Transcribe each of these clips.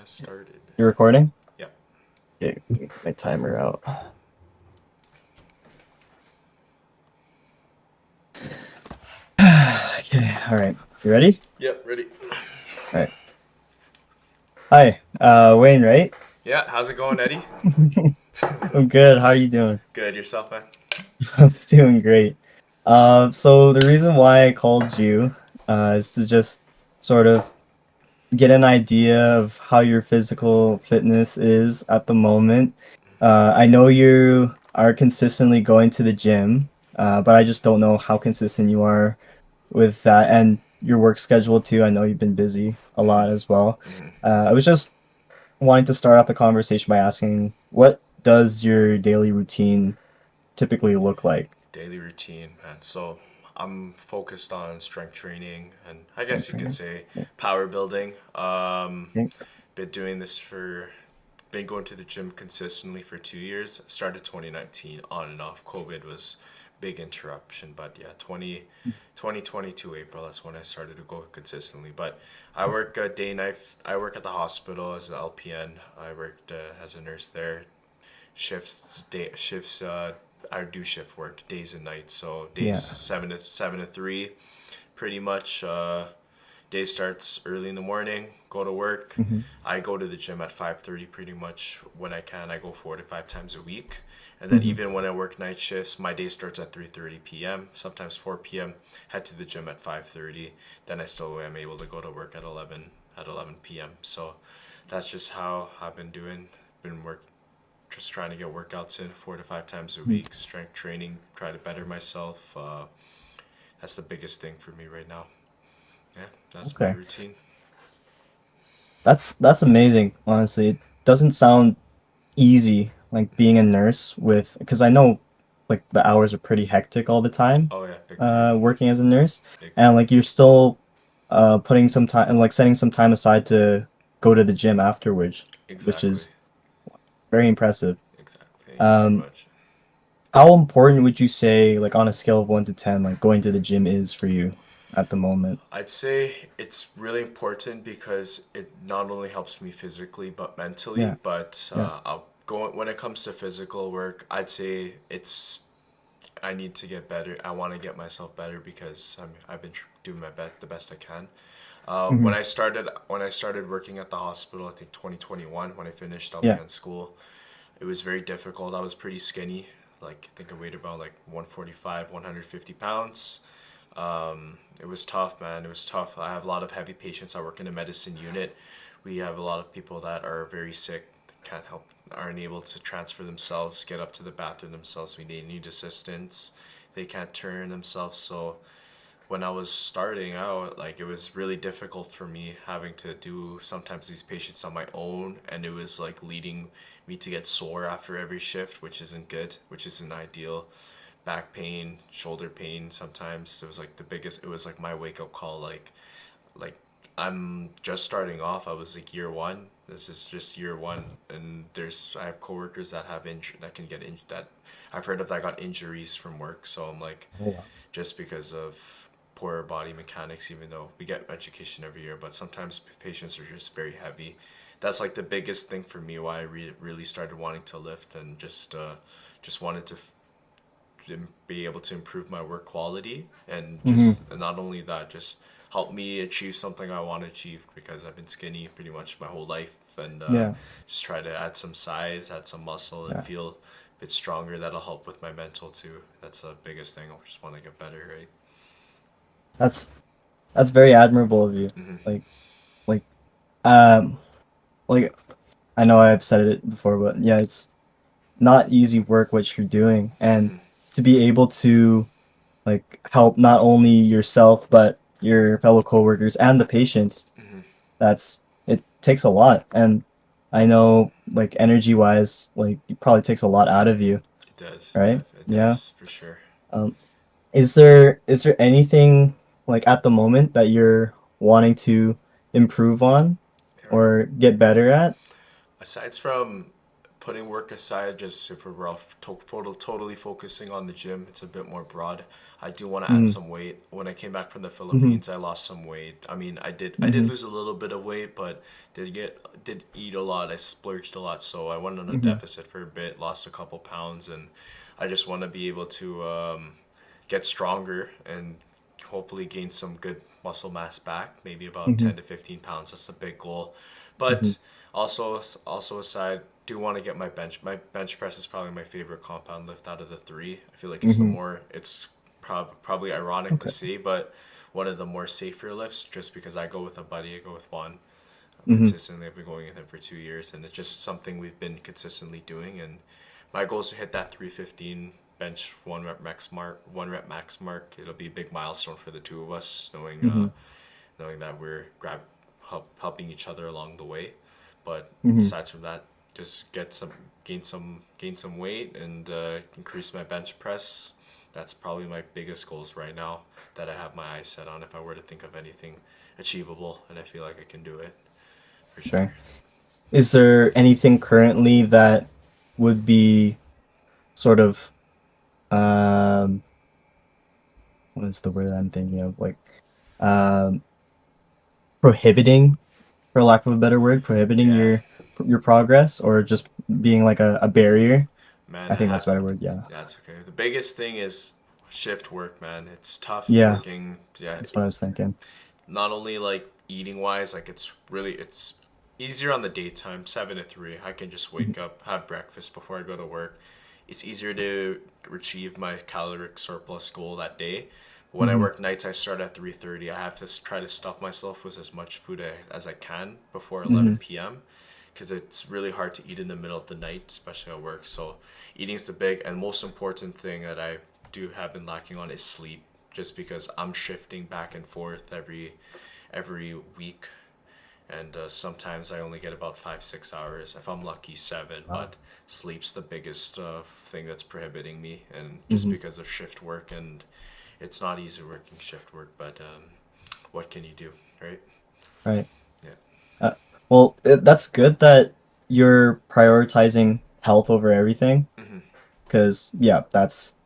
has started. You're recording? Yep. Okay, let me get my timer out. Okay, all right. You ready? Yep, ready. All right. Hi, Wayne, right? Yeah, how's it going, Eddie? I'm good. How are you doing? Good, yourself, man? I'm doing great. So the reason why I called you, is to just sort of get an idea of how your physical fitness is at the moment. I know you are consistently going to the gym, but I just don't know how consistent you are with that and your work schedule too. I know you've been busy a lot as well. I was just wanting to start off the conversation by asking, what does your daily routine typically look like? Daily routine, man. So I'm focused on strength training and I Strength guess you could training? say Yeah. power building. Okay. Been doing this for, been going to the gym consistently for 2 years. Started 2019 on and off. COVID was big interruption, but yeah, 2022 April, that's when I started to go consistently. But I work day night. I work at the hospital as an LPN. I worked as a nurse there. Shifts. I do shift work days and nights. So days Yeah. 7 to 3, pretty much. Day starts early in the morning. Go to work. Hmm. I go to the gym at 5:30 pretty much when I can. I go 4 to 5 times a week. And then Hmm. even when I work night shifts, my day starts at 3:30 p.m. Sometimes 4 p.m. Head to the gym at 5:30. Then I still am able to go to work at 11 p.m. So that's just how I've been doing. Been work just trying to get workouts in 4 to 5 times a week. Strength training, try to better myself. That's the biggest thing for me right now. Yeah, that's my Okay. routine. That's amazing, honestly. It doesn't sound easy, like being a nurse with, because I know like the hours are pretty hectic all the time, Oh yeah, big time, working as a nurse, big and time. like you're still putting some time and like setting some time aside to go to the gym afterwards, which Exactly, is very impressive. exactly. Thank you very Um, much. how important would you say, like on a scale of 1 to 10, like going to the gym is for you at the moment? I'd say it's really important because it not only helps me physically but mentally. Yeah, But yeah. I'll go when it comes to physical work. I'd say it's I need to get better. I want to get myself better because I've been doing my best, the best I can. Hmm. When I started working at the hospital, I think 2021 when I finished Yeah. LPN school, it was very difficult. I was pretty skinny. Like I think I weighed about like 145, 150 pounds. It was tough, man. It was tough. I have a lot of heavy patients. I work in a medicine unit. We have a lot of people that are very sick, can't help, aren't able to transfer themselves, get up to the bathroom themselves. We need assistance. They can't turn themselves. So when I was starting out, like it was really difficult for me having to do sometimes these patients on my own, and it was like leading me to get sore after every shift, which isn't good, which isn't ideal. Back pain, shoulder pain. Sometimes it was like the biggest. It was like my wake up call. Like I'm just starting off. I was like year one. This is just year one, and I have coworkers that have injured that can get injured that I've heard of that got injuries from work. So I'm like, Oh, wow. just because of poor body mechanics, even though we get education every year, but sometimes patients are just very heavy. That's like the biggest thing for me why I really started wanting to lift and just wanted to be able to improve my work quality and Hmm. just and not only that, just help me achieve something I want to achieve because I've been skinny pretty much my whole life and Yeah. just try to add some size, add some muscle, and Yeah. feel a bit stronger. That'll help with my mental too. That's the biggest thing. I just want to get better, right? That's that's very admirable of you. Like like um like I know I've said it before, but yeah, it's not easy work what you're doing, and to be able to like help not only yourself but your fellow coworkers and the patients, that's it takes a lot. And I know like energy wise, like it probably takes a lot out of you, It does, right? it Yeah. does for sure. Um, is there anything like at the moment that you're wanting to improve on or get better at? Aside from putting work aside, just if we're totally focusing on the gym, it's a bit more broad. I do want to add Mm-hmm. some weight. When I came back from the Mm-hmm. Philippines, I lost some weight. I mean, I did Mm-hmm. lose a little bit of weight, but did eat a lot. I splurged a lot, so I went on a Mm-hmm. deficit for a bit, lost a couple pounds, and I just want to be able to get stronger and hopefully gain some good muscle mass back, maybe about Mm-hmm. 10 to 15 pounds. That's a big goal. Mm-hmm. But also aside, do want to get my bench. My bench press is probably my favorite compound lift out of the three. I feel like it's the Mm-hmm. more it's probably ironic to Okay. say, but one of the more safer lifts just because I go with a buddy, I go with Juan Mm-hmm. consistently. I've been going with him for 2 years, and it's just something we've been consistently doing. And my goal is to hit that 315 bench one rep max mark. It'll be a big milestone for the two of us, Mm-hmm. knowing that we're helping each other along the way. But Mm-hmm. aside from that, just gain some weight and increase my bench press. That's probably my biggest goals right now that I have my eyes set on. If I were to think of anything achievable, and I feel like I can do it for sure. Okay. Is there anything currently that would be sort of um what is the word I'm thinking of? Like um prohibiting, for lack of a better word, prohibiting Yeah, your progress or just being like a barrier? man, I think that's a better word, yeah. that's okay. The biggest thing is shift work, man. It's tough Yeah, working. Yeah, that's what I was thinking. not only like eating wise, like it's easier on the daytime, 7 to 3. I can just Mhm. wake up, have breakfast before I go to work. It's easier to achieve my caloric surplus goal that day. When I Mhm. work nights, I start at 3:30. I have to try to stuff myself with as much food as I can before Mhm. 11 p.m. because it's really hard to eat in the middle of the night, especially at work. So eating is the big and most important thing that I do have been lacking on is sleep, just because I'm shifting back and forth every week, and sometimes I only get about 5 6 hours. If I'm lucky, 7. Wow. But sleep's the biggest thing that's prohibiting me, and just Mhm. because of shift work, and it's not easy working shift work, but what can you do, right? Right. Yeah. Uh, well, that's good that you're prioritizing health over everything. Hmm. Because yeah, that's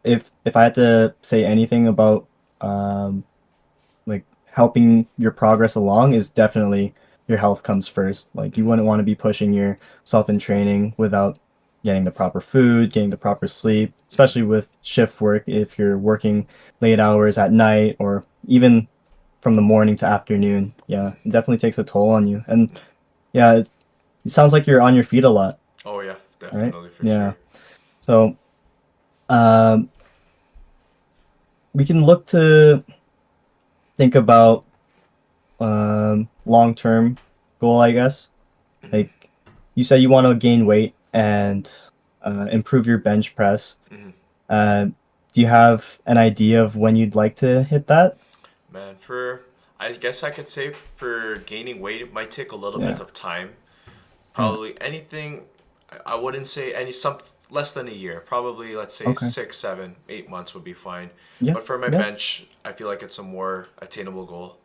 if I had to say anything about um like helping your progress along is definitely your health comes first. Like you Hmm. wouldn't want to be pushing yourself in training without getting the proper food, getting the proper sleep, Hmm. especially with shift work if you're working late hours at night or even from the morning to afternoon. Yeah, it definitely takes a toll on you. And yeah, it sounds like you're on your feet a lot, Oh yeah, right? definitely for Yeah. sure. So, um, we can look to think about long-term goal, I guess. Hmm. Like you said, you want to gain weight and improve your bench press. Hmm. Uh, do you have an idea of when you'd like to hit that? Man, for I guess I could say for gaining weight, it might take a little bit Yeah. of time. Yeah. Probably anything. I wouldn't say some less than a year. Probably let's say Okay. 6 7 8 months would be fine. Yeah. But for my Yeah. bench, I feel like it's a more attainable goal.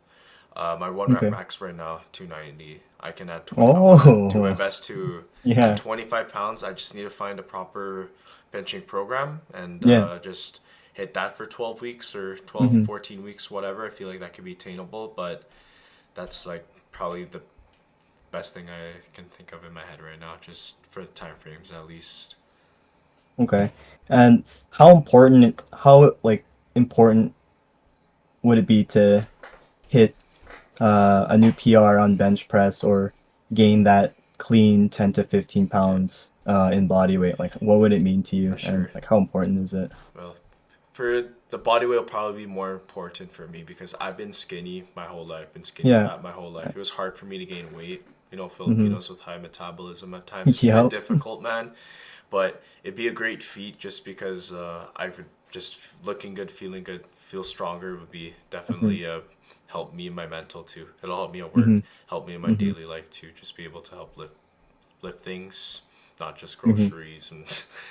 My one rep Okay. max right now 290. I can add. I want to do my Oh, best to add yeah. 25 pounds. I just need to find a proper benching program and Yeah. just hit that for 12 weeks or 12 Hmm. 14 weeks, whatever. I feel like that could be attainable, but that's like probably the best thing I can think of in my head right now, just for the time frames at least. Okay. And how like important would it be to hit a new PR on bench press or gain that clean 10 to 15 Yeah, pounds in body weight? Like, what would it mean to for you? And sure. like, how important is it? Well, for the body weight will probably be more important for me because I've been skinny my whole life, been skinny Yeah. fat my whole life. It was hard for me to gain weight. You know, Mm-hmm. Filipinos with high metabolism at times, it's a bit Yep. difficult, man. But it'd be a great feat just because I would just looking good, feeling good, feel stronger would be Mm-hmm. definitely help me in my mental too. It'll help me at work, Mm-hmm. help me in my Mm-hmm. daily life too. Just be able to help lift things not just Hmm. groceries and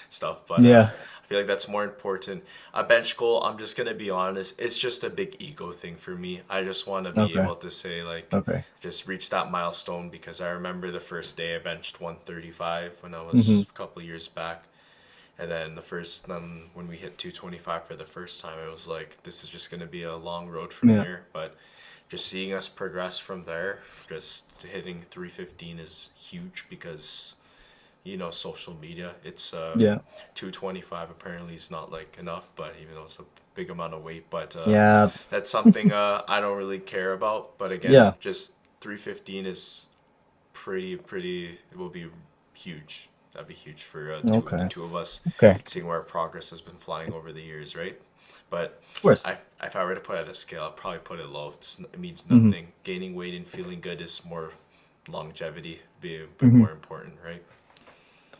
stuff. But Yeah. I feel like that's more important. A bench goal, I'm just gonna be honest, it's just a big ego thing for me. I just want to be Okay. able to say like, Okay. just reach that milestone because I remember the first day I benched 135 when I Hmm. was a couple years back. And then when we hit 225 for the first time, it was like, this is just going to be a long road from Yeah. here. But just seeing us progress from there, just hitting 315 is huge because, social media, it's Yeah. 225 apparently is not like enough, but even though it's a big amount of weight, but Yeah. that's something I don't really care about. But again, Yeah. just 315 is pretty, it will be huge. That'd be huge for the Okay. two of us, Okay. seeing where our progress has been flying over the years, right? But Of course. if I were to put it at a scale, I'd probably put it low. It means Hmm. nothing. Gaining weight and feeling good is more longevity, be a bit Hmm. more important, right?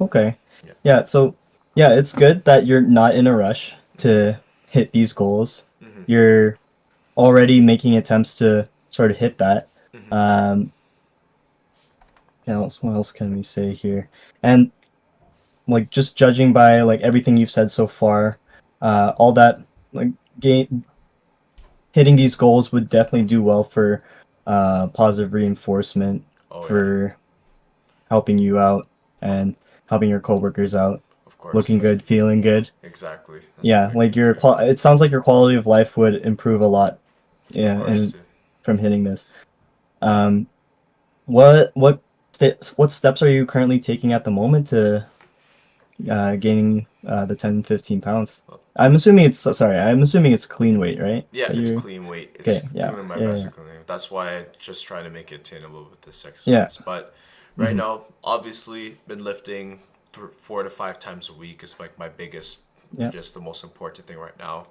Okay. Yeah. Yeah. So, yeah, it's good that you're not in a rush to hit these goals. Mm-hmm. You're already making attempts to sort of hit that. Mm-hmm. Um, what else can we say here? And like just judging by like everything you've said so far, all that like game hitting these goals would definitely do well for positive reinforcement Oh yeah, for helping you out of and helping your coworkers out, of course. looking good, feeling good. Exactly. That's a Yeah, big like thing too. it sounds like your quality of life would improve a lot, Of yeah, course and too. from hitting this. Um, what what steps are you currently taking at the moment to gaining the 10, 15 pounds? Well, I'm assuming it's clean weight, right? yeah, That it's you're clean weight. It's okay, yeah. doing my Yeah, best yeah. at clean weight. That's why I just try to make it attainable with the six Yeah. months. But right Hmm. now, obviously, been lifting 4 to 5 times a week is like my biggest, Yeah. just the most important thing right now.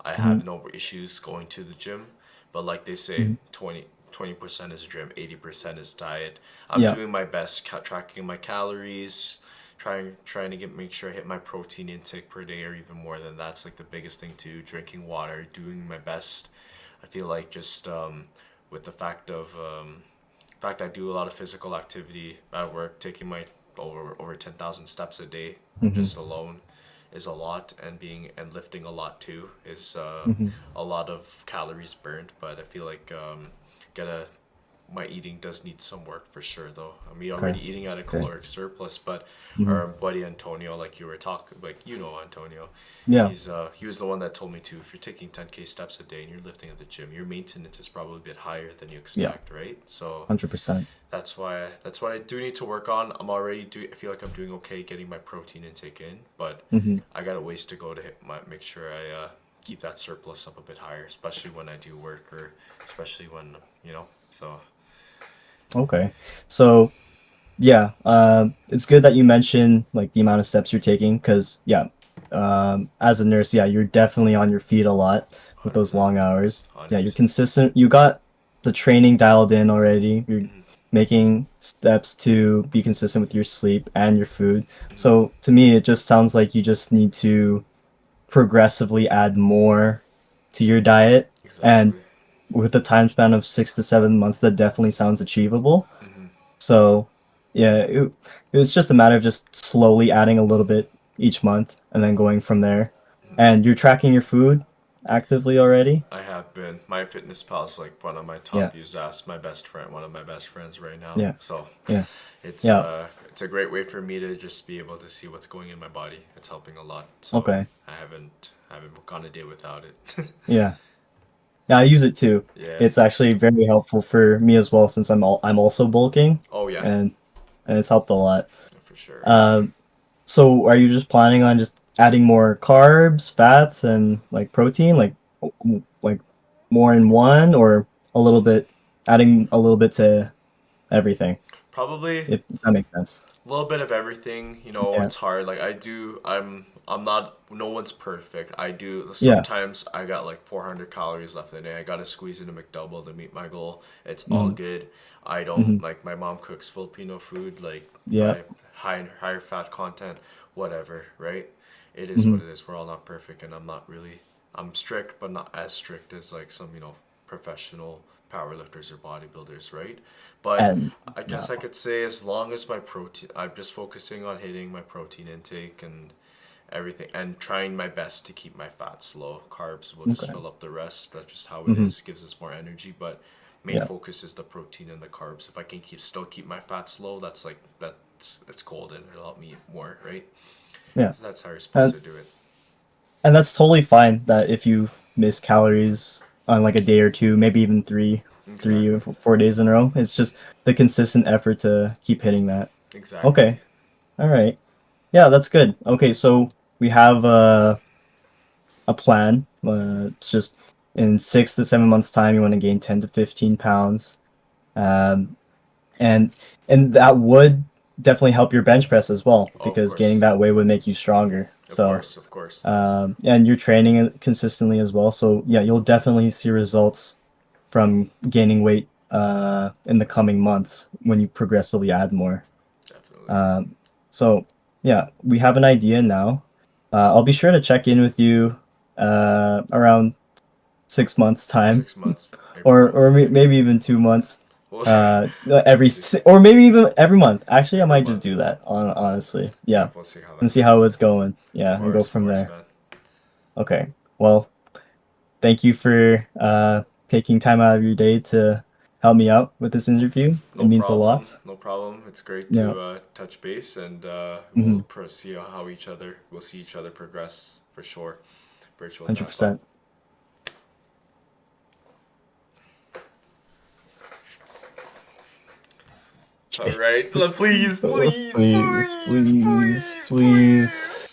I Hmm. have no issues going to the gym, but like they say, Hmm. 20% is gym, 80% is diet. I'm Yeah. doing my best, tracking my calories, trying to make sure I hit my protein intake per day or even more than that's like the biggest thing too. Drinking water, doing my best. I feel like just with the fact I do a lot of physical activity at work, taking my over 10,000 steps a day Hmm. just alone is a lot, and being and lifting a lot too is Hmm. a lot of calories burned. But I feel like gotta my eating does need some work for sure though. I mean, Okay. already eating at a Okay. caloric surplus, but Hmm. our buddy Antonio, like you were talking, like Antonio, Yeah. he was the one that told me to. If you're taking 10K steps a day and you're lifting at the gym, your maintenance is probably a bit higher than you Yeah. expect, right? So 100%. that's what I do need to work on. I feel like I'm doing okay getting my protein intake in, but Hmm. I got a ways to go to make sure I keep that surplus up a bit higher, especially when I do work or especially when so. Okay. So, yeah, it's good that you mentioned like the amount of steps you're taking because yeah, as a nurse, yeah, you're definitely on your feet a lot with those 100%. long hours. Yeah, you're 100%. consistent. You got the training dialed in already. You're making steps to be consistent with your sleep and your food. So to me, it just sounds like you just need to progressively add more to your diet. And Exactly. with a time span of 6 to 7 months, that definitely sounds achievable. So yeah, it was just a matter of just slowly adding a little bit each month and then going from there. And you're tracking your food actively already? I have been. My fitness pal is like one of my Yeah, top used apps. My best friend, one of my best friends right now. yeah, So yeah, yeah. it's a great way for me to just be able to see what's going in my body. It's helping a lot. So Okay. I haven't gone a day without it. Yeah. Yeah, I use it too. Yeah. It's actually very helpful for me as well since I'm also bulking Oh yeah, and it's helped a lot. for sure. Um, so are you just planning on just adding more carbs, fats, and like protein, like more in one, or a little bit, adding a little bit to everything, Probably if that makes sense? a little bit of everything. Yeah, It's hard. Like I'm not. No one's perfect. I do yeah, sometimes. I got like 400 calories left in the day. I gotta squeeze in a McDouble to meet my goal. It's all hmm, good. I don't hmm, like my mom cooks Filipino food, like yeah, higher fat content, whatever. Right? It is hmm, what it is. We're all not perfect, and I'm not really. I'm strict, but not as strict as like some professional powerlifters or bodybuilders, right? But And I yeah, guess I could say as long as my protein, I'm just focusing on hitting my protein intake and everything and trying my best to keep my fats low. Carbs will just okay. fill up the rest. That's just how it Hmm. is. Gives us more energy, but main Yeah, focus is the protein and the carbs. If I can keep my fats low, that's like it's golden. It'll help me eat more, right? yeah. So that's how you're supposed And to do it. and that's totally fine that if you miss calories on like a day or two, maybe even three or Exactly. 4 days in a row. It's just the consistent effort to keep hitting that. Exactly. Okay. All right. Yeah, that's good. Okay, so we have a plan. It's just in 6 to 7 months' time, you want to gain 10 to 15 pounds. Um, and that would definitely help your bench press as well Oh, of because gaining course. that weight would make you stronger. Of So, course. Of course. That's and you're training it consistently as well. So yeah, you'll definitely see results from gaining weight in the coming months when you progressively add more. definitely Um, so yeah, we have an idea now. I'll be sure to check in with you around 6 months time, 6 months, April, or May. maybe even 2 months. We'll see. We'll Every see. or maybe even every month. Actually, I Every might just month. do that honestly. Yeah, Yeah, we'll see how and that see how goes. it's going. Of Yeah, and go course, of from course, there. man. Okay. Well, thank you for taking time out of your day to help me out with this interview. It No means a problem. lot. No problem. It's great Yeah. to touch base, and we'll Mm-hmm. see how we'll see each other progress for sure. Virtual tap up. 100%. All right, please, please, Please, please, please, please, please. please.